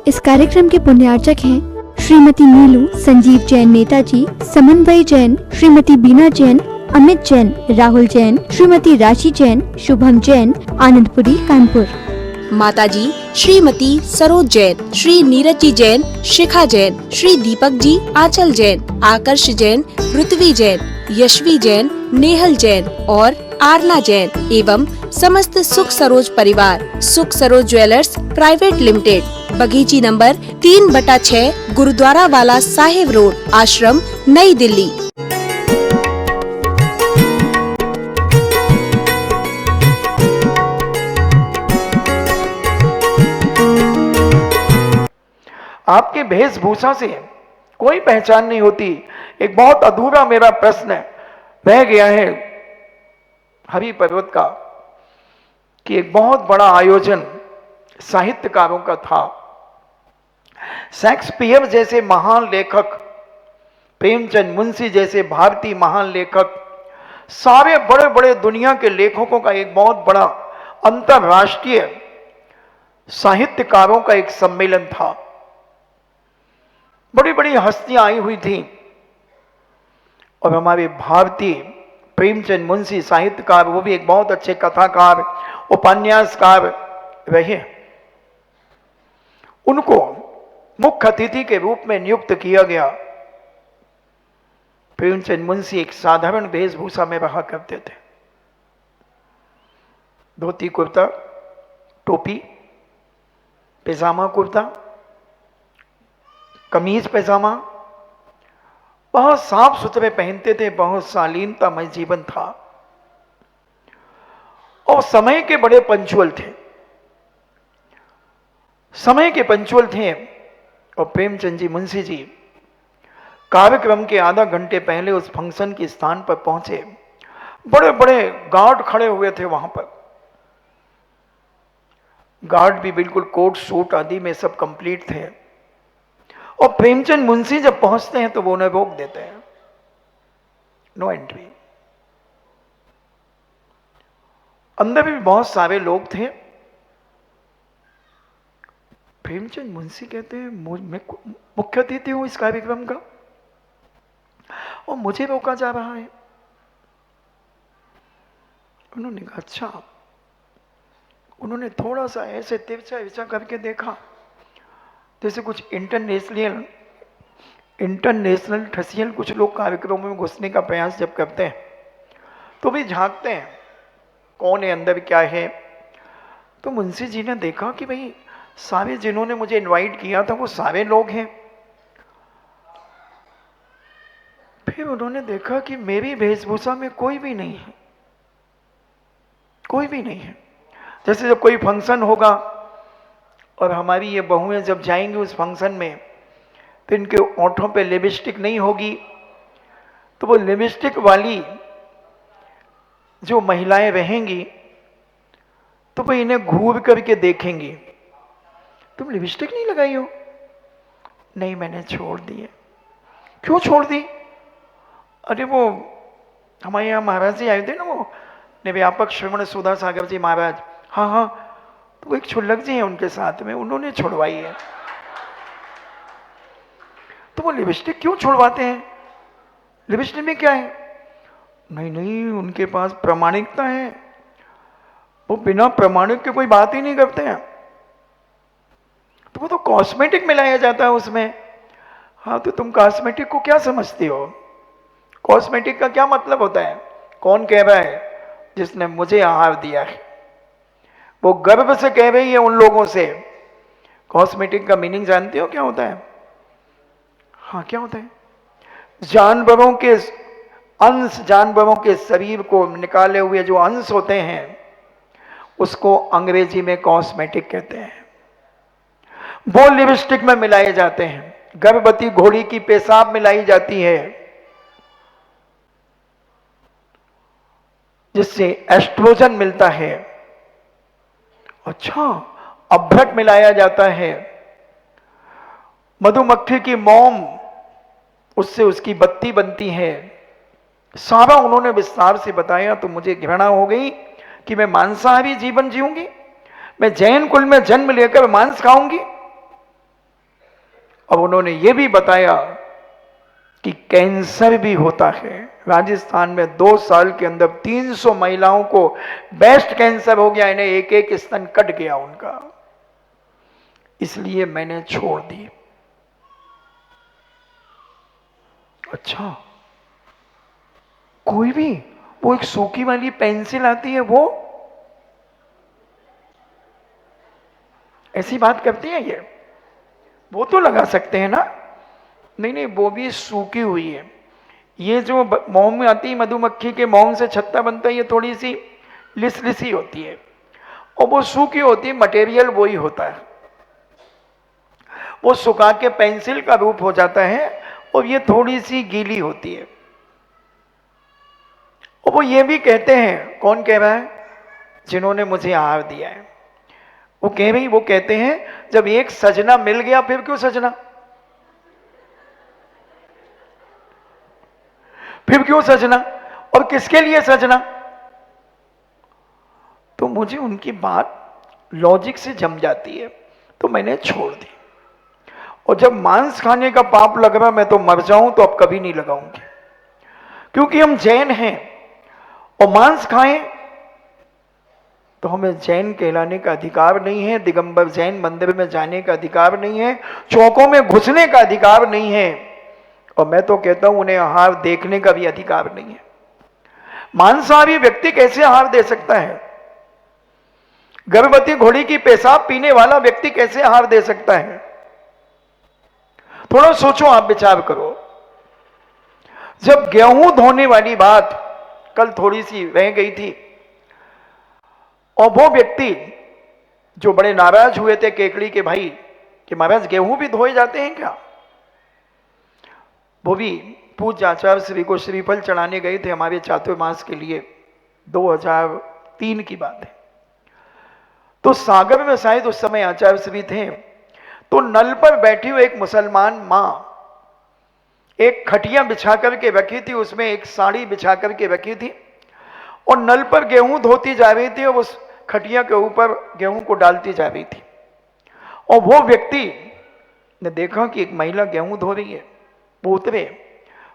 इस कार्यक्रम के पुण्यार्चक हैं श्रीमती नीलू संजीव जैन नेताजी, समन्वय जैन, श्रीमती बीना जैन, अमित जैन, राहुल जैन, श्रीमती राशि जैन, शुभम जैन, आनंदपुरी कानपुर। माताजी श्रीमती सरोज जैन, श्री नीरज जी जैन, शिखा जैन, श्री दीपक जी, आंचल जैन, आकर्ष जैन, ऋत्वी जैन, यशवी जैन, नेहल जैन और आरना जैन एवं समस्त सुख सरोज परिवार, सुख सरोज ज्वेलर्स प्राइवेट लिमिटेड, बगीची नंबर 3/6, गुरुद्वारा वाला साहिब रोड, आश्रम, नई दिल्ली। आपकी वेशभूषा से कोई पहचान नहीं होती। एक बहुत अधूरा मेरा प्रश्न रह गया है हरि पर्वत का कि एक बहुत बड़ा आयोजन साहित्यकारों का था। शेक्सपियर जैसे महान लेखक, प्रेमचंद मुंशी जैसे भारतीय महान लेखक, सारे बड़े बड़े दुनिया के लेखकों का एक बहुत बड़ा अंतरराष्ट्रीय साहित्यकारों का एक सम्मेलन था। बड़ी बड़ी हस्तियां आई हुई थी और हमारे भारतीय प्रेमचंद मुंशी साहित्यकार, वो भी एक बहुत अच्छे कथाकार, उपन्यासकार रहे। उनको मुख्य अतिथि के रूप में नियुक्त किया गया। प्रेमचंद मुंशी एक साधारण वेशभूषा में रहा करते थे। धोती कुर्ता, टोपी, पैजामा कुर्ता, कमीज पैजामा, बहुत साफ सुथरे पहनते थे। बहुत शालीनतामय जीवन था और समय के बड़े पंचुअल थे, समय के पंचुअल थे। और प्रेमचंद जी मुंशी जी कार्यक्रम के आधा घंटे पहले उस फंक्शन के स्थान पर पहुंचे। बड़े बड़े गार्ड खड़े हुए थे वहां पर। गार्ड भी बिल्कुल कोट सूट आदि में सब कंप्लीट थे। और प्रेमचंद मुंशी जब पहुंचते हैं तो वो उन्हें रोक देते हैं, नो एंट्री। अंदर भी बहुत सारे लोग थे। प्रेमचंद मुंशी कहते हैं मैं मुख्य अतिथि हूं इस कार्यक्रम का और मुझे रोका जा रहा है। उन्होंने कहा अच्छा। उन्होंने थोड़ा सा ऐसे तिरछा विचा करके देखा जैसे कुछ इंटरनेशनल ठसियल कुछ लोग कार्यक्रमों में घुसने का प्रयास जब करते हैं तो भी झांकते हैं कौन है अंदर, क्या है। तो मुंशी जी ने देखा कि भाई सारे जिन्होंने मुझे इनवाइट किया था वो सारे लोग हैं। फिर उन्होंने देखा कि मेरी वेशभूषा में कोई भी नहीं है, कोई भी नहीं है। जैसे जब कोई फंक्शन होगा और हमारी ये बहुएं जब जाएंगी उस फंक्शन में तो इनके ओंठों पे लिपस्टिक नहीं होगी, तो वो लिपस्टिक वाली जो महिलाएं रहेंगी तो वो इन्हें घूर करके देखेंगी, तुम लिपस्टिक नहीं लगाई हो? नहीं, मैंने छोड़ दी है। क्यों छोड़ दी? अरे वो हमारे यहाँ महाराज जी आए थे ना, वो निव्यापक श्रवण सुधा सागर जी महाराज, हाँ हाँ, तो वो एक छुल्लक जी हैं उनके साथ में, उन्होंने छुड़वाई है। तो वो लिपस्टिक क्यों छुड़वाते हैं? लिपस्टिक में क्या है? नहीं नहीं, उनके पास प्रामाणिकता है, वो बिना प्रामाणिक के कोई बात ही नहीं करते हैं। तो वो तो कॉस्मेटिक मिलाया जाता है उसमें। हाँ, तो तुम कॉस्मेटिक को क्या समझती हो? कॉस्मेटिक का क्या मतलब होता है? कौन कह रहा है? जिसने मुझे आहार दिया है वो गर्व से कह रही है उन लोगों से। कॉस्मेटिक का मीनिंग जानते हो क्या होता है? हाँ, क्या होता है? जानवरों के अंश, जानवरों के शरीर को निकाले हुए जो अंश होते हैं उसको अंग्रेजी में कॉस्मेटिक कहते हैं। वो लिपस्टिक में मिलाए जाते हैं। गर्भवती घोड़ी की पेशाब मिलाई जाती है जिससे एस्ट्रोजन मिलता है। अच्छा, अभ्रक मिलाया जाता है। मधुमक्खी की मोम, उससे उसकी बत्ती बनती है। सारा उन्होंने विस्तार से बताया तो मुझे घृणा हो गई कि मैं मांसाहारी जीवन जीऊंगी, मैं जैन कुल में जन्म लेकर मांस खाऊंगी। अब उन्होंने ये भी बताया कि कैंसर भी होता है। राजस्थान में 2 साल के अंदर 300 महिलाओं को ब्रेस्ट कैंसर हो गया, इन्हें एक एक स्तन कट गया उनका, इसलिए मैंने छोड़ दी। अच्छा, कोई भी वो एक सूखी वाली पेंसिल आती है, वो ऐसी बात करती है ये, वो तो लगा सकते हैं ना? नहीं नहीं, वो भी सूखी हुई है। ये जो मोम में आती है, मधुमक्खी के मोम से छत्ता बनता है, ये थोड़ी सी लिसी होती है और वो सूखी होती है, मटेरियल वही होता है। वो सुखा के पेंसिल का रूप हो जाता है और ये थोड़ी सी गीली होती है। और वो ये भी कहते हैं, कौन कह रहा है? जिन्होंने मुझे आहार दिया है वो कह रही, वो कहते हैं जब एक सजना मिल गया फिर क्यों सजना, फिर क्यों सजना, और किसके लिए सजना? तो मुझे उनकी बात लॉजिक से जम जाती है, तो मैंने छोड़ दी। और जब मांस खाने का पाप लग रहा मैं तो मर जाऊं तो अब कभी नहीं लगाऊंगी, क्योंकि हम जैन हैं और मांस खाएं तो हमें जैन कहलाने का अधिकार नहीं है, दिगंबर जैन मंदिर में जाने का अधिकार नहीं है, चौकों में घुसने का अधिकार नहीं है, और मैं तो कहता हूं उन्हें आहार देखने का भी अधिकार नहीं है। मांसाहारी व्यक्ति कैसे आहार दे सकता है? गर्भवती घोड़ी की पेशाब पीने वाला व्यक्ति कैसे आहार दे सकता है? थोड़ा सोचो, आप विचार करो। जब गेहूं धोने वाली बात कल थोड़ी सी रह गई थी और वो व्यक्ति जो बड़े नाराज हुए थे केकड़ी के भाई कि महाराज गेहूं भी धोए जाते हैं क्या, वो भी पूज्य आचार्य श्री को श्रीफल चढ़ाने गए थे हमारे चातुर्मास के लिए, 2003 की बात है। तो सागर में शायद उस समय आचार्य श्री थे, तो नल पर बैठी हुई एक मुसलमान मां एक खटिया बिछा करके रखी थी, उसमें एक साड़ी बिछा करके रखी थी और नल पर गेहूं धोती जा रही थी और उस खटिया के ऊपर गेहूं को डालती जा रही थी। और वो व्यक्ति ने देखा कि एक महिला गेहूं धो रही है, वो उतरे,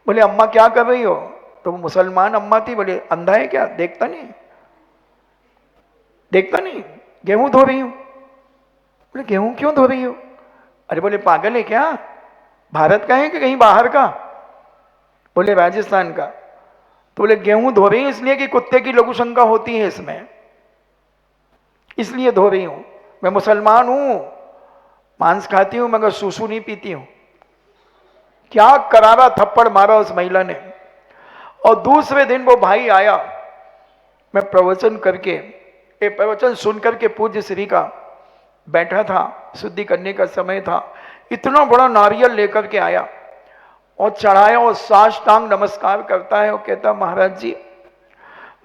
बोले अम्मा क्या कर रही हो? तो वो मुसलमान अम्मा थी, बोले अंधा है क्या, देखता नहीं, देखता नहीं, गेहूं धो रही हूं। बोले गेहूं क्यों धो रही हो? अरे बोले पागल है क्या, भारत का है कि कहीं बाहर का? बोले राजस्थान का। तो बोले गेहूं धो रही हूं इसलिए कि कुत्ते की लघु शंका होती है इसमें, इसलिए धो रही हूं। मैं मुसलमान हूं, मांस खाती हूं मगर सूसू नहीं पीती हूं। क्या करारा थप्पड़ मारा उस महिला ने। और दूसरे दिन वो भाई आया, मैं प्रवचन करके, एक प्रवचन सुन करके पूज्य श्री का बैठा था, शुद्धि करने का समय था, इतना बड़ा नारियल लेकर के आया और चढ़ाया और साष्टांग नमस्कार करता है और कहता महाराज जी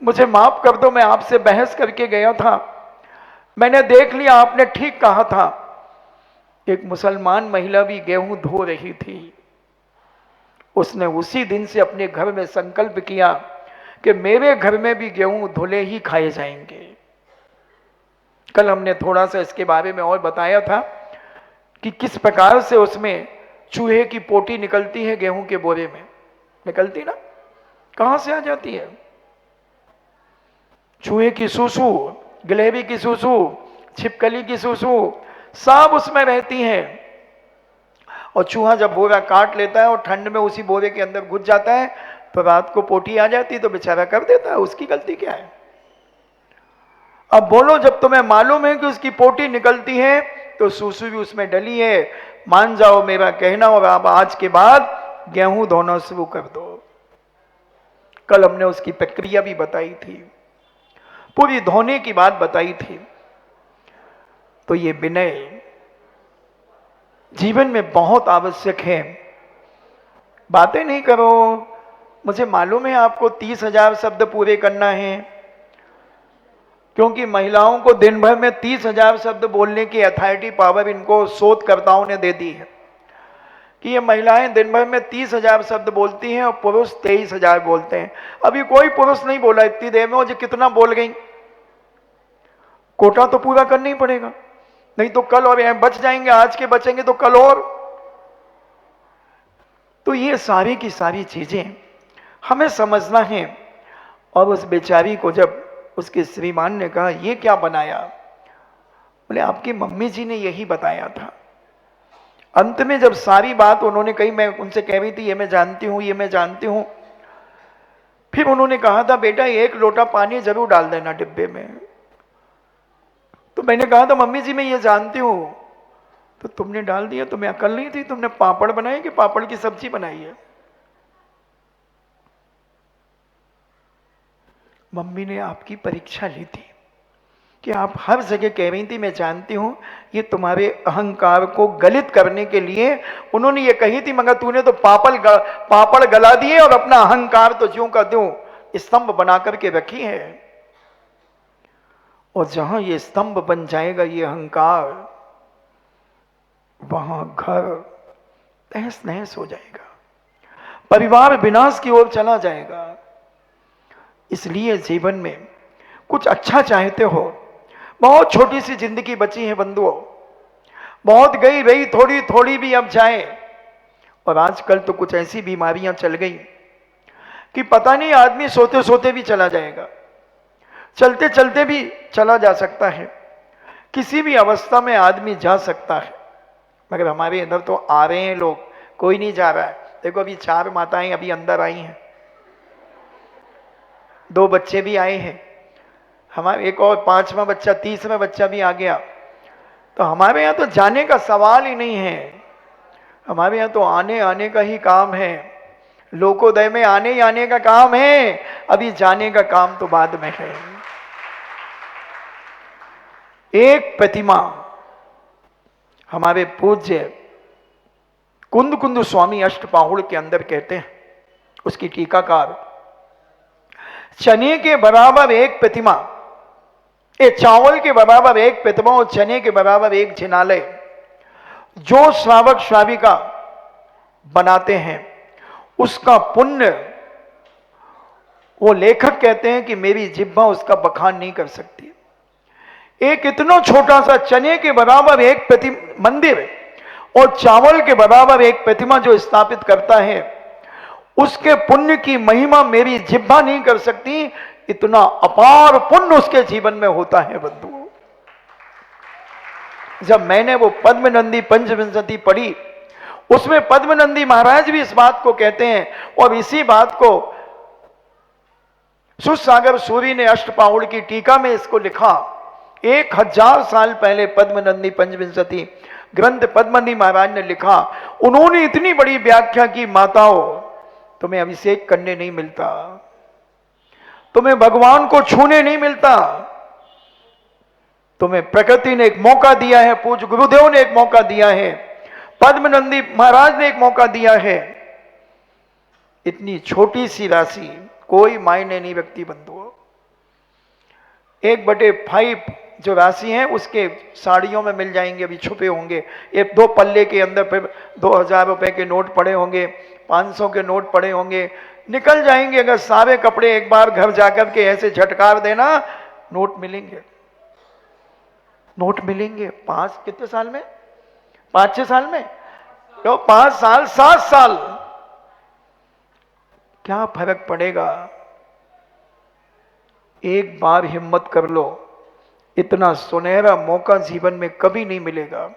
मुझे माफ कर दो, मैं आपसे बहस करके गया था, मैंने देख लिया आपने ठीक कहा था। एक मुसलमान महिला भी गेहूं धो रही थी, उसने उसी दिन से अपने घर में संकल्प किया कि मेरे घर में भी गेहूं धुले ही खाए जाएंगे। कल हमने थोड़ा सा इसके बारे में और बताया था कि किस प्रकार से उसमें चूहे की पोटी निकलती है गेहूं के बोरे में, निकलती ना, कहां से आ जाती है? चूहे की सूसू, गिलहरी की सूसू, छिपकली की सूसू, सब उसमें रहती हैं। और चूहा जब बोरा काट लेता है और ठंड में उसी बोरे के अंदर घुस जाता है तो रात को पोटी आ जाती है तो बेचारा कर देता है, उसकी गलती क्या है? अब बोलो, जब तुम्हें मालूम है कि उसकी पोटी निकलती है तो सूसू भी उसमें डली है, मान जाओ मेरा कहना और आप आज के बाद गेहूं धोना शुरू कर दो। कल हमने उसकी प्रक्रिया भी बताई थी, पूरी धोने की बात बताई थी। तो ये विनय जीवन में बहुत आवश्यक है। बातें नहीं करो, मुझे मालूम है आपको 30,000 शब्द पूरे करना है, क्योंकि महिलाओं को दिन भर में 30,000 शब्द बोलने की अथॉरिटी पावर इनको शोधकर्ताओं ने दे दी है कि ये महिलाएं दिन भर में 30,000 शब्द बोलती हैं और पुरुष 23,000 बोलते हैं। अभी कोई पुरुष नहीं बोला इतनी देर में, वो जो कितना बोल गई, कोटा तो पूरा करना ही पड़ेगा, नहीं तो कल और बच जाएंगे, आज के बचेंगे तो कल और। तो ये सारी की सारी चीजें हमें समझना है। और उस बेचारी को जब उसके श्रीमान ने कहा ये क्या बनाया, बोले आपकी मम्मी जी ने यही बताया था। अंत में जब सारी बात उन्होंने कही, मैं उनसे कह रही थी ये मैं जानती हूं, ये मैं जानती हूं, फिर उन्होंने कहा था बेटा 1 लोटा पानी जरूर डाल देना डिब्बे में। तो मैंने कहा था मम्मी जी मैं ये जानती हूं, तो तुमने डाल दिया, तुम्हें अकल नहीं थी, तुमने पापड़ बनाए कि पापड़ की सब्जी बनाई है। मम्मी ने आपकी परीक्षा ली थी कि आप हर जगह कह रही थी मैं जानती हूं, ये तुम्हारे अहंकार को गलित करने के लिए उन्होंने ये कही थी, मगर तूने तो पापड़ गला दिए और अपना अहंकार तो ज्यों का त्यों स्तंभ बना करके रखी है। और जहां ये स्तंभ बन जाएगा ये अहंकार, वहां घर तहस नहस हो जाएगा, परिवार विनाश की ओर चला जाएगा। इसलिए जीवन में कुछ अच्छा चाहते हो, बहुत छोटी सी जिंदगी बची है बंधुओं, बहुत गई रही, थोड़ी थोड़ी भी अब जाए। और आजकल तो कुछ ऐसी बीमारियां चल गई कि पता नहीं आदमी सोते सोते भी चला जाएगा, चलते चलते भी चला जा सकता है, किसी भी अवस्था में आदमी जा सकता है। मगर हमारे इधर तो आ रहे हैं लोग, कोई नहीं जा रहा है। देखो अभी 4 माताएं अभी अंदर आई हैं, 2 बच्चे भी आए हैं, हमारे एक और 5वां बच्चा, 30वां बच्चा भी आ गया। तो हमारे यहाँ तो जाने का सवाल ही नहीं है, हमारे यहाँ तो आने आने का ही काम है, लोकोदय में आने ही आने का काम है, अभी जाने का काम तो बाद में है। एक प्रतिमा हमारे पूज्य कुंद कुंद स्वामी अष्टपाहुड़ के अंदर कहते हैं, उसकी टीकाकार, चने के बराबर एक प्रतिमा, ये चावल के बराबर एक प्रतिमा और चने के बराबर एक जिनालय, जो श्रावक श्राविका बनाते हैं उसका पुण्य, वो लेखक कहते हैं कि मेरी जिह्वा उसका बखान नहीं कर सकती। एक इतना छोटा सा चने के बराबर एक मंदिर और चावल के बराबर एक प्रतिमा जो स्थापित करता है, उसके पुण्य की महिमा मेरी जिह्वा नहीं कर सकती। इतना अपार पुण्य उसके जीवन में होता है बंधुओं। जब मैंने वो पद्मनंदी पंचविंशति पढ़ी, उसमें पद्मनंदी महाराज भी इस बात को कहते हैं, और इसी बात को सुसागर सूरी ने अष्टपाहुड़ की टीका में इसको लिखा। 1000 साल पहले पद्मनंदी पंचविंशति ग्रंथ पद्मनंदी महाराज ने लिखा। उन्होंने इतनी बड़ी व्याख्या की, माताओं तुम्हें अभिषेक करने नहीं मिलता, तुम्हें भगवान को छूने नहीं मिलता, तुम्हें प्रकृति ने एक मौका दिया है, पूज्य गुरुदेव ने एक मौका दिया है, पद्मनंदी महाराज ने एक मौका दिया है। इतनी छोटी सी राशि कोई मायने नहीं रखती बंधुओं। 1/5 जो राशि है उसके साड़ियों में मिल जाएंगे, अभी छुपे होंगे। ये 2 पल्ले के अंदर फिर 2000 रुपए के नोट पड़े होंगे, 500 के नोट पड़े होंगे, निकल जाएंगे। अगर सारे कपड़े एक बार घर जाकर के ऐसे झटकार देना, नोट मिलेंगे, नोट मिलेंगे। 5 कितने साल में, 5-6 साल में, तो 5 साल 7 साल, क्या फर्क पड़ेगा। एक बार हिम्मत कर लो, इतना सुनहरा मौका जीवन में कभी नहीं मिलेगा।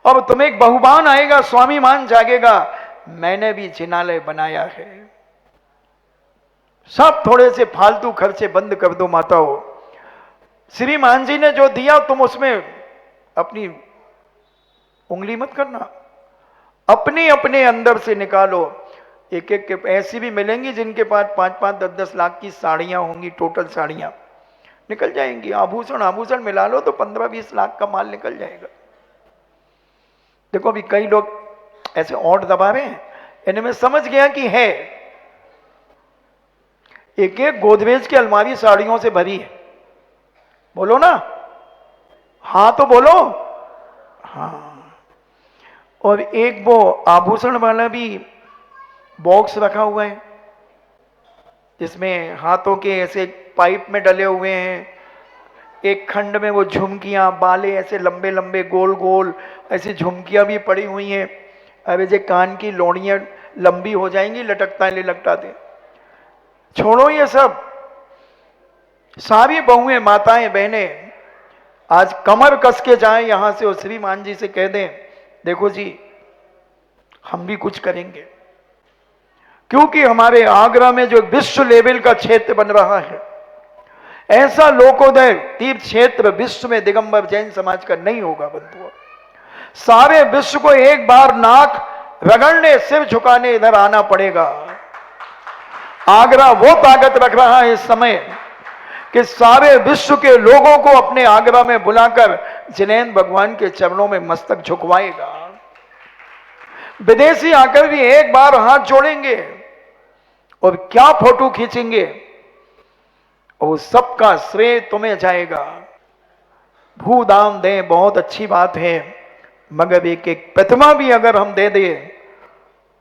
और तुम्हें एक बहुमान आएगा, स्वाभिमान जागेगा, मैंने भी जिनालय बनाया है। सब थोड़े से फालतू खर्चे बंद कर दो माताओं। श्रीमान जी ने जो दिया तुम उसमें अपनी उंगली मत करना, अपने अपने अंदर से निकालो। एक एक के ऐसी भी मिलेंगी जिनके पास 5-5, 10-10 लाख की साड़ियां होंगी, टोटल साड़ियां निकल जाएंगी। आभूषण मिला लो तो 15-20 लाख का माल निकल जाएगा। देखो अभी कई लोग ऐसे और दबा रहे हैं, इनमें समझ गया कि है। एक एक गोदरेज की अलमारी साड़ियों से भरी है। बोलो ना, हाँ तो बोलो, हाँ। और एक वो आभूषण वाला भी बॉक्स रखा हुआ है, जिसमें हाथों के ऐसे पाइप में डले हुए हैं। एक खंड में वो झुमकियां, बाले ऐसे लंबे लंबे गोल गोल ऐसी झुमकियां भी पड़ी हुई हैं। अब ऐसे कान की लोड़ियां लंबी हो जाएंगी, लटकता ले लटकाते। छोड़ो ये सब। सारी बहुएं, माताएं, बहनें आज कमर कस के जाएं यहां से और श्रीमान जी से कह दें, देखो जी हम भी कुछ करेंगे। क्योंकि हमारे आगरा में जो विश्व लेवल का क्षेत्र बन रहा है, ऐसा लोकोदय तीर्थ क्षेत्र विश्व में दिगंबर जैन समाज का नहीं होगा बंधुओं। सारे विश्व को एक बार नाक रगड़ने, सिर झुकाने इधर आना पड़ेगा। आगरा वो ताकत रख रहा है इस समय कि सारे विश्व के लोगों को अपने आगरा में बुलाकर जिनेंद्र भगवान के चरणों में मस्तक झुकवाएगा। विदेशी आकर भी एक बार हाथ जोड़ेंगे और क्या फोटो खींचेंगे, और सबका श्रेय तुम्हें जाएगा। भूदान दें, बहुत अच्छी बात है, मगर एक एक प्रतिमा भी अगर हम दे दें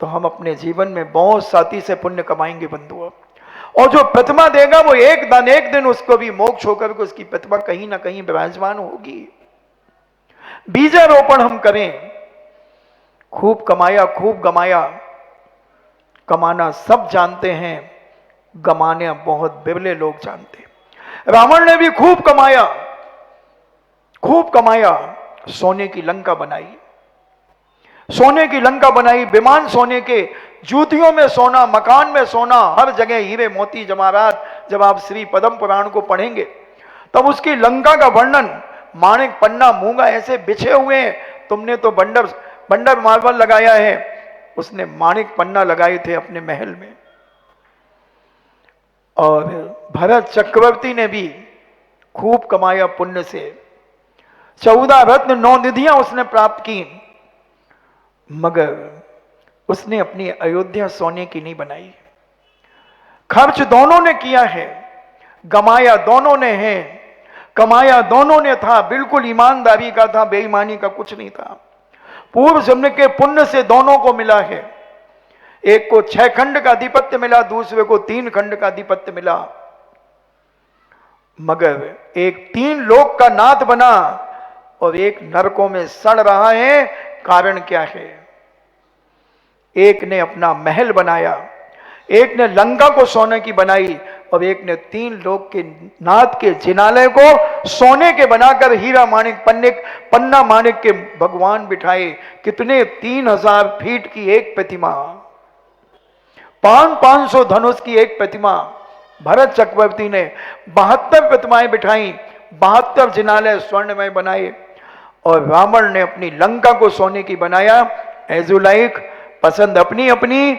तो हम अपने जीवन में बहुत साथी से पुण्य कमाएंगे बंधुओं। और जो प्रतिमा देगा वो एक दिन उसको भी मोक्ष होकर के उसकी प्रतिमा कहीं ना कहीं विराजमान होगी। बीजारोपण हम करें। खूब कमाया, खूब गमाया। कमाना सब जानते हैं, गमाने बहुत बिरले लोग जानते हैं। रावण ने भी खूब कमाया, खूब कमाया, सोने की लंका बनाई, सोने की लंका बनाई, विमान सोने के, जूतियों में सोना, मकान में सोना, हर जगह हीरे मोती जवाहरात। जब आप श्री पद्म पुराण को पढ़ेंगे तब उसकी लंका का वर्णन, माणिक पन्ना मूंगा ऐसे बिछे हुए हैं। तुमने तो बंडर मार्बल लगाया है, उसने माणिक पन्ना लगाए थे अपने महल में। और भरत चक्रवर्ती ने भी खूब कमाया पुण्य से। 14 रत्न 9 निधियां उसने प्राप्त की, मगर उसने अपनी अयोध्या सोने की नहीं बनाई। खर्च दोनों ने किया है, गमाया दोनों ने है, कमाया दोनों ने था, बिल्कुल ईमानदारी का था, बेईमानी का कुछ नहीं था। पूर्व जन्म के पुण्य से दोनों को मिला है। एक को 6 खंड का अधिपत्य मिला, दूसरे को 3 खंड का अधिपत्य मिला, मगर एक 3 लोक का नाथ बना और एक नरकों में सड़ रहा है। कारण क्या है? एक ने अपना महल बनाया, एक ने लंका को सोने की बनाई, और एक ने 3 लोक के नाथ के जिनालय को सोने के बनाकर हीरा माणिक पन्ना माणिक के भगवान बिठाए। कितने? 3000 फीट की एक प्रतिमा, 500 धनुष की एक प्रतिमा। भरत चक्रवर्ती ने 72 प्रतिमाएं बिठाई, 72 जिनालय स्वर्णमय बनाए, और रावण ने अपनी लंका को सोने की बनाया। एज यू लाइक, पसंद अपनी अपनी,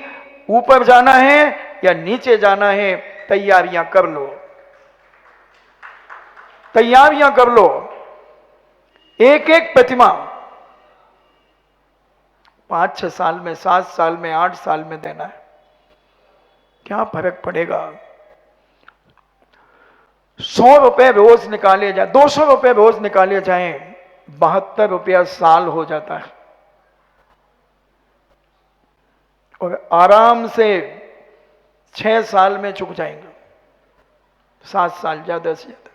ऊपर जाना है या नीचे जाना है, तैयारियां कर लो, तैयारियां कर लो। एक एक प्रतिमा 5-6 साल में, 7 साल में, 8 साल में देना है, क्या फर्क पड़ेगा? 100 रुपए रोज निकाले जाए, 200 रुपए रोज निकाले जाएं, 72 रुपया साल हो जाता है। और आराम से 6 साल में चुक जाएंगे, 7 साल ज्यादा से ज्यादा।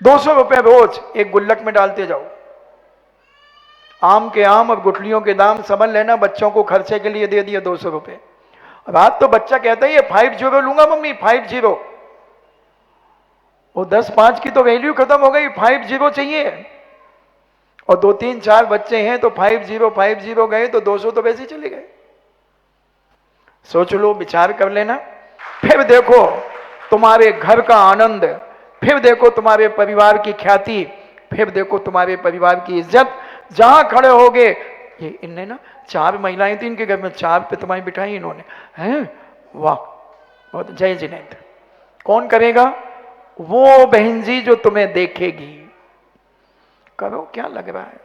200 रुपए रोज एक गुल्लक में डालते जाओ। आम के आम और गुठलियों के दाम समझ लेना, बच्चों को खर्चे के लिए दे दिए 200 रुपए। रात तो बच्चा कहता है ये 50 लूंगा मम्मी, 50। वो 10-5 की तो वैल्यू खत्म हो गई, 50 चाहिए। और 2-3-4 बच्चे हैं तो 50 गए तो 200 तो वैसे ही चले गए। सोच लो, विचार कर लेना। फिर देखो तुम्हारे घर का आनंद, फिर देखो तुम्हारे परिवार की ख्याति, फिर देखो तुम्हारे परिवार की इज्जत। जहां खड़े होगे, ये इनने ना 4 महिलाएं थी, इनके घर में 4 प्रतिमाएं बिठाई इन्होंने, हैं? वाह, बहुत जय जिनेंद्र। कौन करेगा? वो बहन जी जो तुम्हें देखेगी। करो, क्या लग रहा है?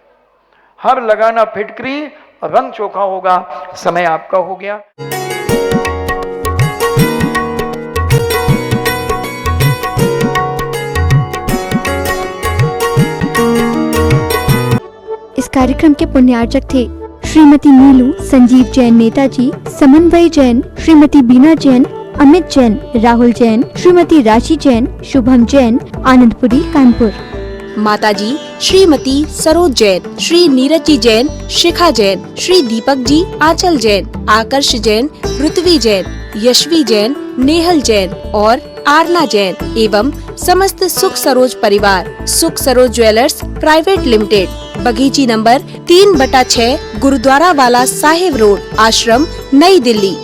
हर लगाना फिटकरी और रंग चोखा होगा। समय आपका हो गया। इस कार्यक्रम के पुण्यार्चक थे श्रीमती नीलू संजीव जैन नेताजी, समन्वय जैन श्रीमती बीना जैन, अमित जैन, राहुल जैन, श्रीमती राशि जैन, शुभम जैन, आनंदपुरी, कानपुर। माताजी श्रीमती सरोज जैन, श्री नीरज जी जैन, शिखा जैन, श्री दीपक जी आंचल जैन, आकर्ष जैन, ऋत्वी जैन, यशवी जैन, नेहल जैन और आरना जैन एवं समस्त सुख सरोज परिवार। सुख सरोज ज्वेलर्स प्राइवेट लिमिटेड, बगीची नंबर 3/6, गुरुद्वारा वाला साहिब रोड, आश्रम, नई दिल्ली।